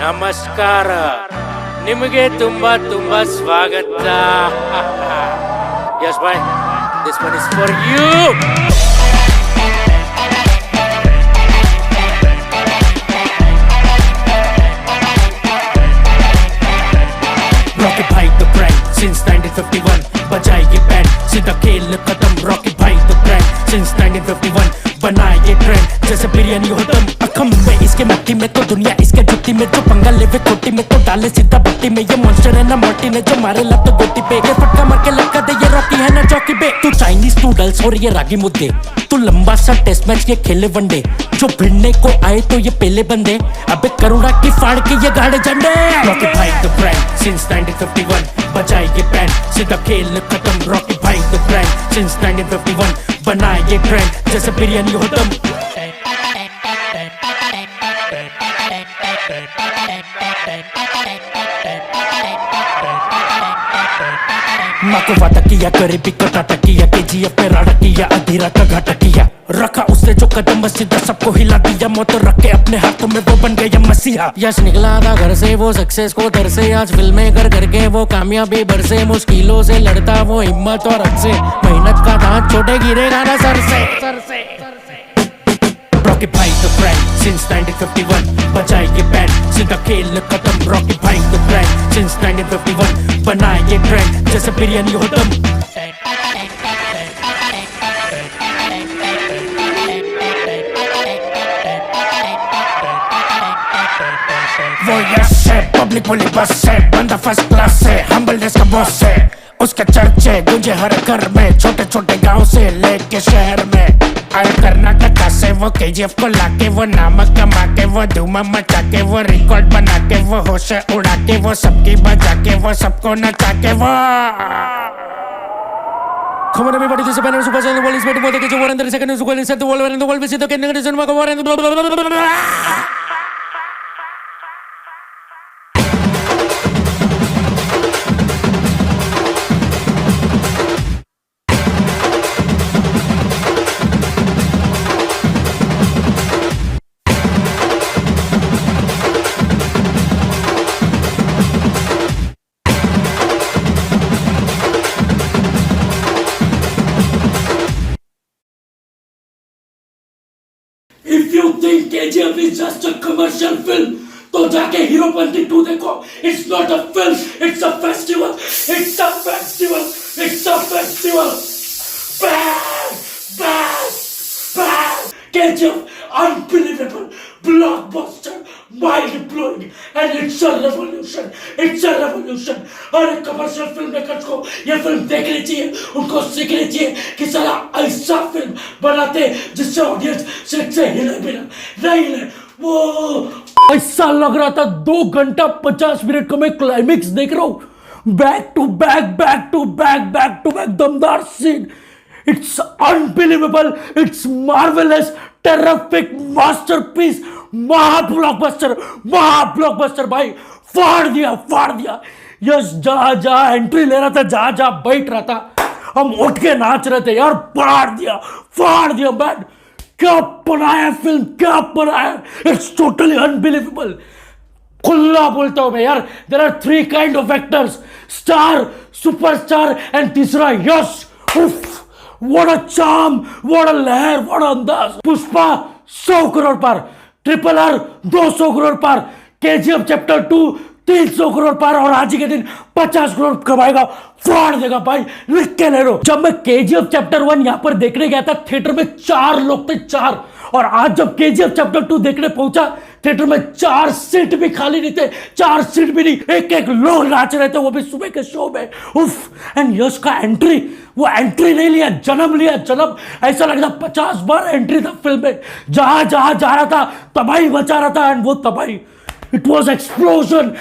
ನಮಸ್ಕಾರ ನಿಮಗೆ ತುಂಬಾ ತುಂಬಾ ಸ್ವಾಗತ yes boy this one is for you rocket भाई द ब्रांड सिंस 1951 बजाए ये बैंड सीधा खेल खत्म रॉकेट भाई द ब्रांड सिंस 1951 बनाए ये ट्रेंड जैसे बिरयानी हो दम अखम में इसके मट्टी में तो दुनिया इसके जुत्ती में जो पंगा लेवे कोटी में तो डाले सीधा भट्टी में ये मॉन्स्टर है ना मोटी ने जो मारे लत गोटी पे ये फटका मार के लटका दे ये रॉकी है ना चौकी पे तू चाइनीज नूडल्स और ये रागी मुद्दे तू लंबा सा टेस्ट मैच ये खेले वनडे जो भिड़ने को आए तो ये पहले बंदे अबे करुणा की फाड़ के ये गाड़े झंडे रॉकी भाई द ब्रांड सिंस 1951 बजाए ये बैंड सीधा खेल खत्म रॉकी भाई द ब्रांड सिंस 1951 बनाए ये ट्रेंड जैसे बिरयानी हो दम माँ को वादा किया गरीबी को टाटा किया केजीएफ पे राडा किया अधीरा का घाटा किया रखा उसने जो कदम सीधा सबको हिला दिया मौत रख के अपने हाथों में वो बन गया मसीहा यश निकला था घर से वो सक्सेस को दर से आज फिल्में कर करके वो कामयाबी भर से मुश्किलों से लड़ता वो हिम्मत और हक से मेहनत का दांत छोटे गिरेगा ना सर से रॉकी भाई द ब्रांड सिंस 1951 बजाए ये बैंड सीधा खेल खत्म रॉकी भाई द ब्रांड सिंस 1951 बनाए ये ट्रेंड जैसे बिरयानी हो दम वो यश है पब्लिक बोली बस है बंदा फर्स्ट क्लास है हम्बलनेस का बॉस है उसके चर्चे गूंजे हर घर में छोटे छोटे गांव से लेके शहर में आए कर्नाटका से वो केजीएफ को लाके वो नामक कमा के वो धूम मचा के वो रिकॉर्ड बना के वो होश उड़ा के वो सबकी बजा के वो सबको नचा के वो Come on everybody, this is Banner Super Saiyan, the world is waiting for the kitchen war and the second is going to set the world and the world will see the king and the cinema war and the If you think KGF is just a commercial film, तो जाके हीरोपंती 2 देखो. It's not a film, it's a festival. It's a festival. It's a festival. Bang! Bang! Bang! KGF, unbelievable, blockbuster, mind-blowing, and it's a revolution. It's a revolution. हर एक commercial film makers को ये film देखनी चाहिए, उनको सीखनी चाहिए कि साला ऐसा फिल्म बनाते जिससे ऑडियंस सीट से हिले बिना नहीं हिले. वो ऐसा लग रहा था 2 घंटा 50 मिनट का मैं क्लाइमेक्स देख रहा हूँ. बैक टू बैक दमदार scene. It's unbelievable. It's marvelous. Terrific masterpiece. महाब्लॉकबस्टर भाई. फाड़ दिया. यस जहाँ एंट्री ले रहा था, जहाँ बैठ रहा था, हम उठ के नाच रहे थे यार. फाड़ दिया मैन. क्या बनाया फिल्म, क्या बनाया. It's totally unbelievable. खुला बोलता हूं मैं यार. There are 3 kind of actors, star, superstar and तीसरा Yash. What a charm, what a लहर, what a अंदाज. पुष्पा 100 करोड़ पार, ट्रिपल आर 200 करोड़ पार, केजीएफ चैप्टर 2 300 करोड़ पार और आज ही के दिन 50 करोड़ कमाएगा. फाड़ देगा भाई. लिख के ले लो. जब मैं केजीएफ चैप्टर 1 यहां पर देखने गया था, थिएटर में 4 लोग थे, 4. और आज जब केजीएफ चैप्टर 2 देखने पहुंचा, थिएटर में 4 सीट भी खाली नहीं थे. 4 सीट भी नहीं, एक लोग नाच रहे थे, वो भी सुबह के शो में. उफ. एंड यश का एंट्री, वो एंट्री नहीं लिया, जन्म. ऐसा लग रहा 50 बार एंट्री था फिल्म में. जहां जा रहा था तबाही मचा रहा था. एंड वो तबाही, इट वॉज एक्सप्लोजन.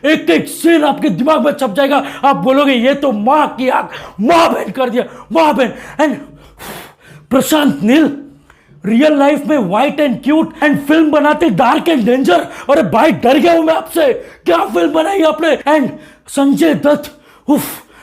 एक सीन आपके दिमाग में छप जाएगा. आप बोलोगे ये तो माँ की आंख, माँ बहन कर दिया, माँ बहन. And Prashanth Neel real life में white and cute, and film बनाते डार्क एंड डेंजर. अरे भाई डर गया हूं मैं आपसे. क्या फिल्म बनाई आपने. एंड संजय दत्त, उफ.